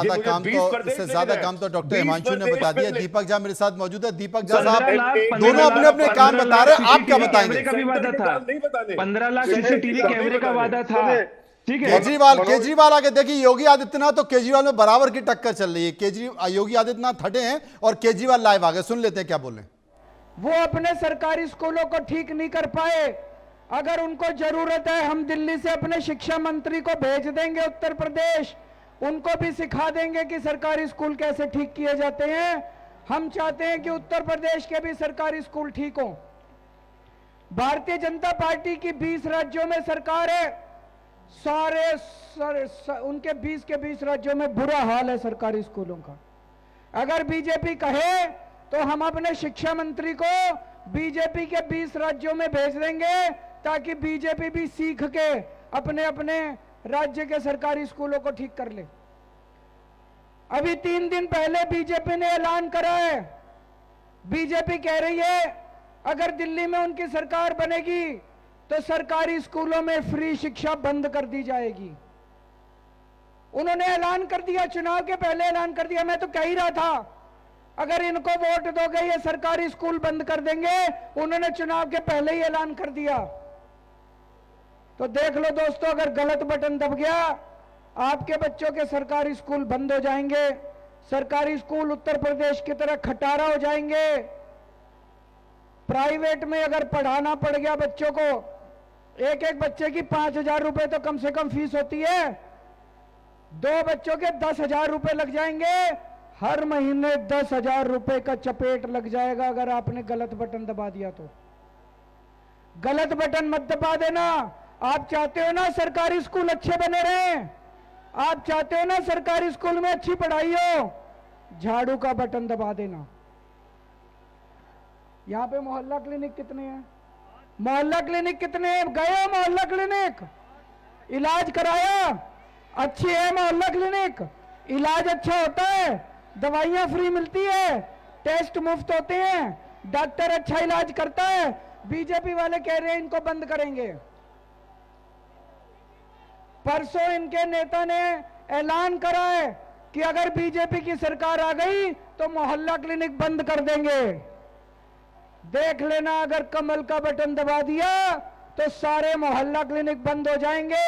ज्यादा मुझे काम 20 तो प्रदेश इससे लेके ज्यादा गए। काम तो डॉक्टर 20 हिमांशु ने बता प्रदेश दिया। में दीपक झा मेरे साथ मौजूद है। दीपक झा 15 साहब लाख दोनों अपने अपने काम बता रहे हैं, आप क्या बताएंगे? का भी वादा था। 15 लाख सीसीटीवी कैमरे का वादा था। ठीक है, केजरीवाल आगे देखिए, योगी आदित्यनाथ तो केजरीवाल में बराबर की टक्कर चल रही है। योगी आदित्यनाथ हटे हैं और केजरीवाल लाइव आ गए। सुन लेते हैं क्या बोले। वो अपने सरकारी स्कूलों को ठीक नहीं कर पाए। अगर उनको जरूरत है, हम दिल्ली से अपने शिक्षा मंत्री को भेज देंगे उत्तर प्रदेश, उनको भी सिखा देंगे कि सरकारी स्कूल कैसे ठीक किए जाते हैं। हम चाहते हैं कि उत्तर प्रदेश के भी सरकारी स्कूल ठीक हों। भारतीय जनता पार्टी की 20 राज्यों में सरकार है। उनके 20 के 20 राज्यों में बुरा हाल है सरकारी स्कूलों का। अगर बीजेपी कहे तो हम अपने शिक्षा मंत्री को बीजेपी के 20 राज्यों में भेज देंगे, ताकि बीजेपी भी सीख के अपने अपने राज्य के सरकारी स्कूलों को ठीक कर ले। अभी 3 दिन पहले बीजेपी ने ऐलान करा है, बीजेपी कह रही है अगर दिल्ली में उनकी सरकार बनेगी तो सरकारी स्कूलों में फ्री शिक्षा बंद कर दी जाएगी। उन्होंने ऐलान कर दिया, चुनाव के पहले ऐलान कर दिया। मैं तो कह ही रहा था अगर इनको वोट दोगे ये सरकारी स्कूल बंद कर देंगे। उन्होंने चुनाव के पहले ही ऐलान कर दिया। तो देख लो दोस्तों, अगर गलत बटन दब गया, आपके बच्चों के सरकारी स्कूल बंद हो जाएंगे। सरकारी स्कूल उत्तर प्रदेश की तरह खटारा हो जाएंगे। प्राइवेट में अगर पढ़ाना पड़ गया बच्चों को, एक एक बच्चे की 5,000 रुपए तो कम से कम फीस होती है। 2 बच्चों के 10,000 रुपए लग जाएंगे। हर महीने 10,000 रुपए का चपेट लग जाएगा अगर आपने गलत बटन दबा दिया तो। गलत बटन मत दबा देना। आप चाहते हो ना सरकारी स्कूल अच्छे बने रहें, आप चाहते हो ना सरकारी स्कूल में अच्छी पढ़ाई हो, झाड़ू का बटन दबा देना। यहां पे मोहल्ला क्लिनिक कितने हैं? मोहल्ला क्लिनिक कितने हैं? गए हो मोहल्ला क्लिनिक? इलाज कराया? अच्छी है मोहल्ला क्लिनिक, इलाज अच्छा होता है, दवाइयां फ्री मिलती है, टेस्ट मुफ्त होते हैं, डॉक्टर अच्छा इलाज करता है। बीजेपी वाले कह रहे हैं इनको बंद करेंगे। परसों इनके नेता ने ऐलान करा है कि अगर बीजेपी की सरकार आ गई तो मोहल्ला क्लिनिक बंद कर देंगे। देख लेना, अगर कमल का बटन दबा दिया तो सारे मोहल्ला क्लिनिक बंद हो जाएंगे।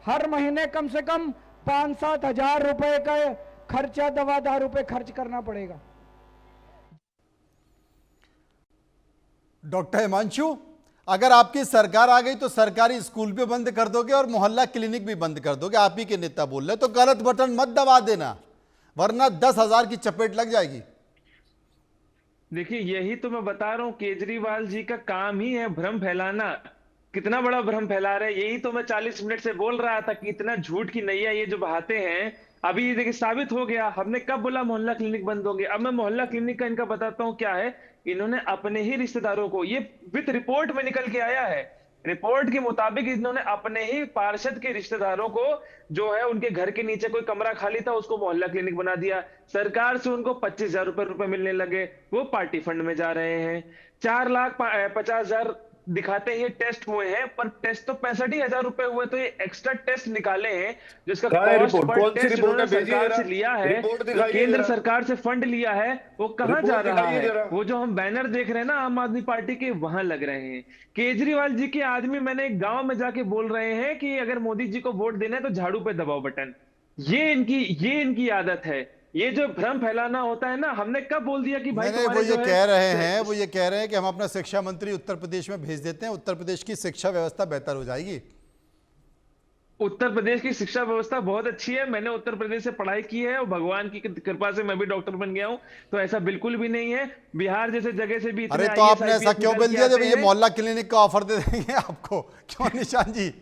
हर महीने कम से कम 5-7 हजार रुपए का खर्चा दवा दारू पे खर्च करना पड़ेगा। डॉक्टर हिमांशु, अगर आपकी सरकार आ गई तो सरकारी स्कूल भी बंद कर दोगे और मोहल्ला क्लिनिक भी बंद कर दोगे, आप ही के नेता बोल रहे, तो गलत बटन मत दबा देना, वरना 10,000 की चपेट लग जाएगी। देखिए यही तो मैं बता रहा हूँ, केजरीवाल जी का काम ही है भ्रम फैलाना। कितना बड़ा भ्रम फैला रहे हैं, यही तो मैं 40 मिनट से बोल रहा था कि इतना झूठ की नैया ये जो बहाते हैं। अभी ये देखिए साबित हो गया। हमने कब बोला मोहल्ला क्लिनिक बंद होंगे? अब मैं मोहल्ला क्लिनिक का इनका बताता हूँ क्या है। इन्होंने अपने ही रिश्तेदारों को, ये विथ रिपोर्ट में निकल के आया है, रिपोर्ट के मुताबिक इन्होंने अपने ही पार्षद के रिश्तेदारों को, जो है उनके घर के नीचे कोई कमरा खाली था, उसको मोहल्ला क्लिनिक बना दिया। सरकार से उनको 25,000 रुपए मिलने लगे, वो पार्टी फंड में जा रहे हैं। 4,50,000 दिखाते ही टेस्ट हुए हैं, पर टेस्ट तो 65,000 रुपए हुए। तो ये एक्स्ट्रा टेस्ट निकाले हैं जिसका कॉस्ट पर टेस्ट उन्होंने सरकार से लिया है, जो केंद्र सरकार से फंड लिया है, वो कहां जा रहा है? वो जो हम बैनर देख रहे हैं ना आम आदमी पार्टी के, वहां लग रहे हैं। केजरीवाल जी के आदमी मैंने एक गांव में जाके बोल रहे हैं कि अगर मोदी जी को वोट देना है तो झाड़ू पे दबाओ बटन। ये इनकी आदत है। ये जो भ्रम फैलाना होता है ना, हमने कब बोल दिया कि भाई वो ये कह रहे हैं कि हम अपना शिक्षा मंत्री उत्तर प्रदेश में भेज देते हैं, उत्तर प्रदेश की शिक्षा व्यवस्था बेहतर हो जाएगी। उत्तर प्रदेश की शिक्षा व्यवस्था बहुत अच्छी है। मैंने उत्तर प्रदेश से पढ़ाई की है और भगवान की कृपा से मैं भी डॉक्टर बन गया हूं। तो ऐसा बिल्कुल भी नहीं है। बिहार जैसे जगह से भी अरे तो आपने ऐसा क्यों बोल दिया जब ये मोहल्ला क्लिनिक का ऑफर दे देंगे आपको? क्यों निशान जी?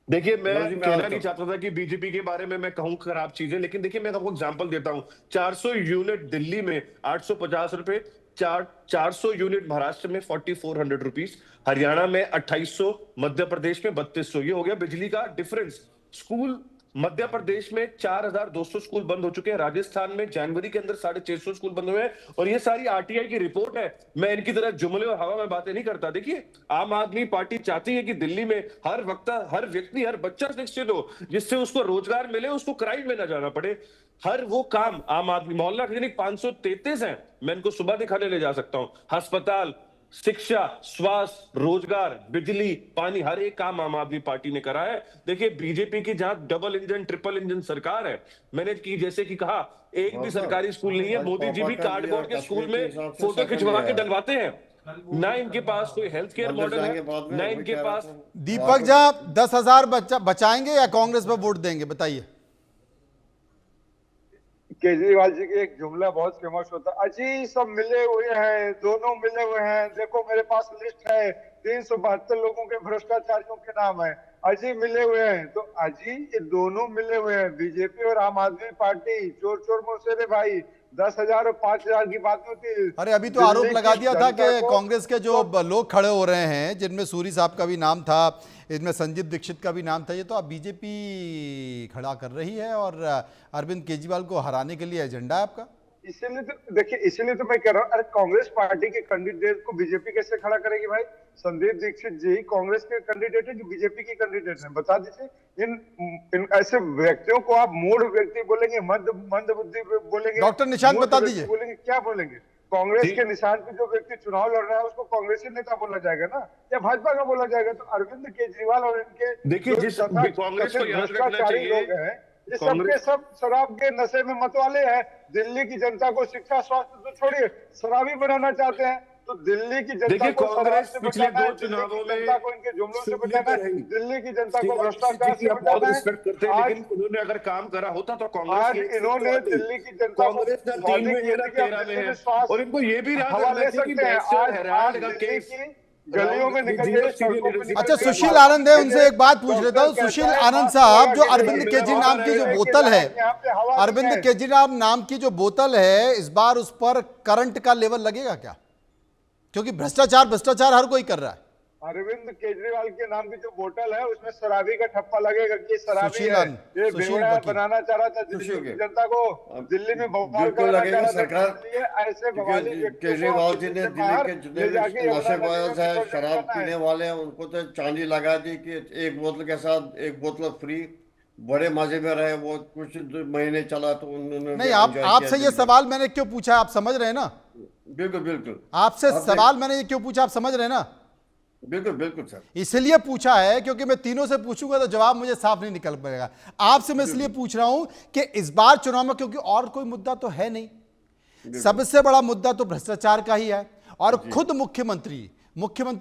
देखिए, मैं कहना नहीं चाहता था कि बीजेपी के बारे में मैं कहूं खराब चीजें, लेकिन देखिए मैं आपको एग्जांपल देता हूं। 400 यूनिट दिल्ली में 850 रुपए, 400 यूनिट महाराष्ट्र में 4400 रुपीस, हरियाणा में 2800, मध्य प्रदेश में 3200। ये हो गया बिजली का डिफरेंस। स्कूल मध्य प्रदेश में 4200 स्कूल बंद हो चुके हैं, राजस्थान में जनवरी के अंदर 650 स्कूल बंद हुए हैं, और ये सारी आरटीआई की रिपोर्ट है। मैं इनकी तरह जुमले और हवा में बातें नहीं करता। देखिए, आम आदमी पार्टी चाहती है कि दिल्ली में हर वक्त हर व्यक्ति, हर बच्चा शिक्षित हो, जिससे उसको रोजगार मिले, उसको क्राइम में ना जाना पड़े। हर वो काम आम आदमी, मोहल्ला क्लिनिक 533 है, मैं इनको सुबह दिखाने ले जा सकता हूं। अस्पताल, शिक्षा, स्वास्थ्य, रोजगार, बिजली, पानी, हर एक काम आम आदमी पार्टी ने करा है। देखिए, बीजेपी की जहां डबल इंजन ट्रिपल इंजन सरकार है, मैंने जैसे कि कहा, एक भी सरकारी स्कूल नहीं है। मोदी जी भी कार्डबोर्ड के स्कूल में फोटो खिंचवा के डलवाते हैं। ना इनके पास कोई हेल्थ केयर मॉडल है, ना इनके पास। दीपक झा 10,000 बचाएंगे या कांग्रेस पर वोट देंगे, बताइए। केजरीवाल जी की एक जुमला बहुत फेमस होता है, अजी सब मिले हुए हैं, दोनों मिले हुए हैं, देखो मेरे पास लिस्ट है, 372 लोगों के भ्रष्टाचारियों के नाम है, अजी मिले हुए हैं। तो अजी ये दोनों मिले हुए हैं, बीजेपी और आम आदमी पार्टी, चोर चोर मुसेरे भाई, 10,000 और 5,000 की बात होती है। अरे अभी तो आरोप लगा दिया था कि कांग्रेस के जो लोग खड़े हो रहे हैं, जिनमें सूरी साहब का भी नाम था, इसमें संजीव दीक्षित का भी नाम था, ये तो अब बीजेपी खड़ा कर रही है और अरविंद केजरीवाल को हराने के लिए एजेंडा है आपका। इसीलिए तो देखिए, इसीलिए तो मैं कह रहा हूँ, अरे कांग्रेस पार्टी के कैंडिडेट को बीजेपी कैसे खड़ा करेगी भाई? संदीप दीक्षित जी कांग्रेस के कैंडिडेट है कि बीजेपी के कैंडिडेट हैं? बता दीजिए। इन ऐसे व्यक्तियों को आप मूढ़ व्यक्ति बोलेंगे, मंद बुद्धि बोलेंगे, डॉक्टर निशांत बता दीजिए, बोलेंगे, क्या बोलेंगे? कांग्रेस के निशान पे जो व्यक्ति चुनाव लड़ रहा है उसको कांग्रेसी नेता बोला जाएगा ना, या भाजपा का बोला जाएगा? तो अरविंद केजरीवाल और इनके देखिए, जिस कांग्रेस को याद रखना चाहिए, लोग हैं, ये सबके सब शराब के नशे में मतवाले हैं। दिल्ली की जनता को शिक्षा स्वास्थ्य तो छोड़िए, शराबी बनाना चाहते हैं। तो दिल्ली की जनता को कांग्रेस पिछले 2 चुनावों में इनके जुमलों से बचाना है, दिल्ली की जनता को भ्रष्टाचार से बचाना है। लेकिन उन्होंने अगर काम करा होता तो कांग्रेस, आज इन्होंने दिल्ली की जनता को कांग्रेस ने 3 में 13 में है, और इनको ये भी याद रखना चाहिए कि गलियों में निकल। अच्छा, सुशील आनंद है, उनसे एक बात पूछ लेता हूँ। सुशील आनंद साहब, जो अरविंद केजरीवाल नाम की जो बोतल है, अरविंद केजरीवाल नाम की जो बोतल है, इस बार उस पर करंट का लेवल लगेगा क्या? क्योंकि भ्रष्टाचार हर कोई कर रहा है। अरविंद केजरीवाल के नाम की जो बोतल है उसमें शराबी का ठप्पा लगेगा कि शराबी है, ये बेवड़ा बनाना चाह रहा था दिल्ली की जनता को, दिल्ली में बवाल कराना चाह रहा था। सरकार ऐसे केजरीवाल जी ने दिल्ली के जितने भी नशेबाज है, शराब पीने वाले हैं, उनको तो चांदी लगा दी कि एक बोतल के साथ एक बोतल फ्री, बड़े मजे में रहे। वो कुछ महीने चला तो उन्होंने नहीं, आपसे ये सवाल मैंने क्यों पूछा, आप समझ रहे हैं ना? बिल्कुल बिल्कुल, आपसे सवाल मैंने ये क्यों पूछा, आप समझ रहे हैं ना? बिल्कुल बिल्कुल सर, इसलिए पूछा है क्योंकि मैं तीनों से पूछूंगा तो जवाब मुझे साफ नहीं निकल पाएगा। आपसे मैं इसलिए पूछ रहा हूं कि इस बार चुनाव में, क्योंकि और कोई मुद्दा तो है नहीं, सबसे बड़ा मुद्दा तो भ्रष्टाचार का ही है, और खुद मुख्यमंत्री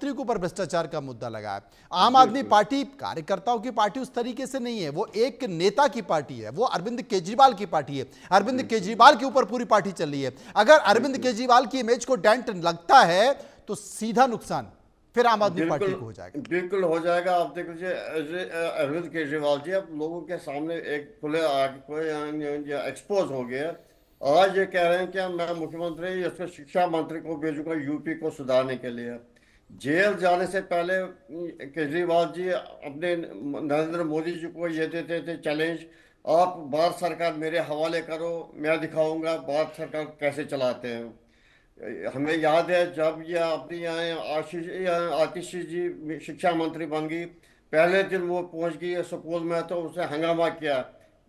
के ऊपर भ्रष्टाचार का मुद्दा लगा है। आम आदमी पार्टी कार्यकर्ताओं की पार्टी उस तरीके से नहीं है, वो एक नेता की पार्टी है, वो अरविंद केजरीवाल की पार्टी है, अरविंद केजरीवाल के ऊपर पूरी पार्टी चल रही है। अगर अरविंद केजरीवाल की इमेज को डेंट लगता है तो सीधा नुकसान फिर आम आदमी पार्टी को हो जाएगा। बिल्कुल हो जाएगा। आप देख लीजिए, अरविंद केजरीवाल जी अब लोगों के सामने एक खुले एक्सपोज हो गया। आज ये कह रहे हैं कि मैं मुख्यमंत्री इसको शिक्षा मंत्री को भेजूंगा यूपी को सुधारने के लिए। जेल जाने से पहले केजरीवाल जी अपने नरेंद्र मोदी जी को ये देते थे चैलेंज, आप भारत सरकार मेरे हवाले करो, मैं दिखाऊंगा भारत सरकार कैसे चलाते हैं। हमें याद है जब ये अपनी यहाँ आतिशी जी शिक्षा मंत्री बन गई, पहले दिन वो पहुंच गई स्कूल में तो उसने हंगामा किया,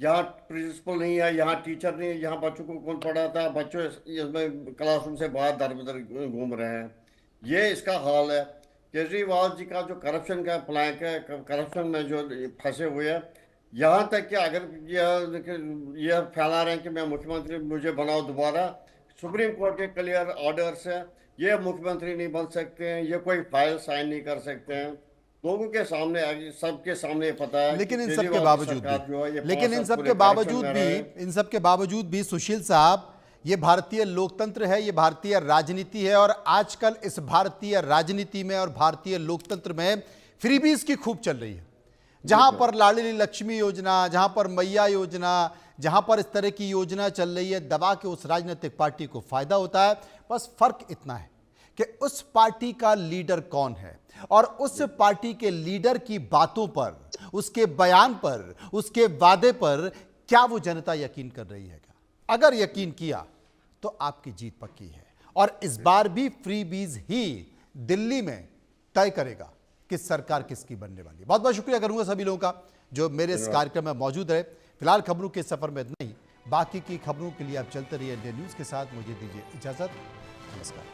यहाँ प्रिंसिपल नहीं है, यहाँ टीचर नहीं है, यहाँ बच्चों को कौन पढ़ाता है, बच्चों इसमें क्लासरूम से बाहर दर बदर घूम रहे हैं। ये इसका हाल है। केजरीवाल जी का जो करप्शन का प्लान है, करप्शन में जो फंसे हुए हैं, यहाँ तक कि अगर यह फैला रहे हैं कि मैं मुख्यमंत्री मुझे बनाओ दोबारा, सुप्रीम कोर्ट के क्लियर ऑर्डर से ये मुख्यमंत्री नहीं बन सकते हैं, ये कोई फाइल साइन नहीं कर सकते हैं। लोगों के सामने, सबके सामने पता है। लेकिन इन सब के बावजूद भी सुशील साहब, ये भारतीय लोकतंत्र है, ये भारतीय राजनीति है, और आजकल इस भारतीय राजनीति में और भारतीय लोकतंत्र में फ्रीबीज की खूब चल रही है। जहां पर लाडली लक्ष्मी योजना, जहां पर मैया योजना, जहां पर इस तरह की योजना चल रही है, दबा के उस राजनीतिक पार्टी को फायदा होता है। बस फर्क इतना है कि उस पार्टी का लीडर कौन है, और उस पार्टी के लीडर की बातों पर, उसके बयान पर, उसके वादे पर क्या वो जनता यकीन कर रही है? अगर यकीन किया तो आपकी जीत पक्की है और इस बार भी फ्रीबीज ही दिल्ली में तय करेगा कि सरकार किसकी बनने वाली है। बहुत बहुत शुक्रिया करूंगा सभी लोगों का जो मेरे इस कार्यक्रम में मौजूद रहे। फिलहाल खबरों के सफर में नहीं, बाकी की खबरों के लिए आप चलते रहिए इंडिया न्यूज के साथ। मुझे दीजिए इजाजत, नमस्कार।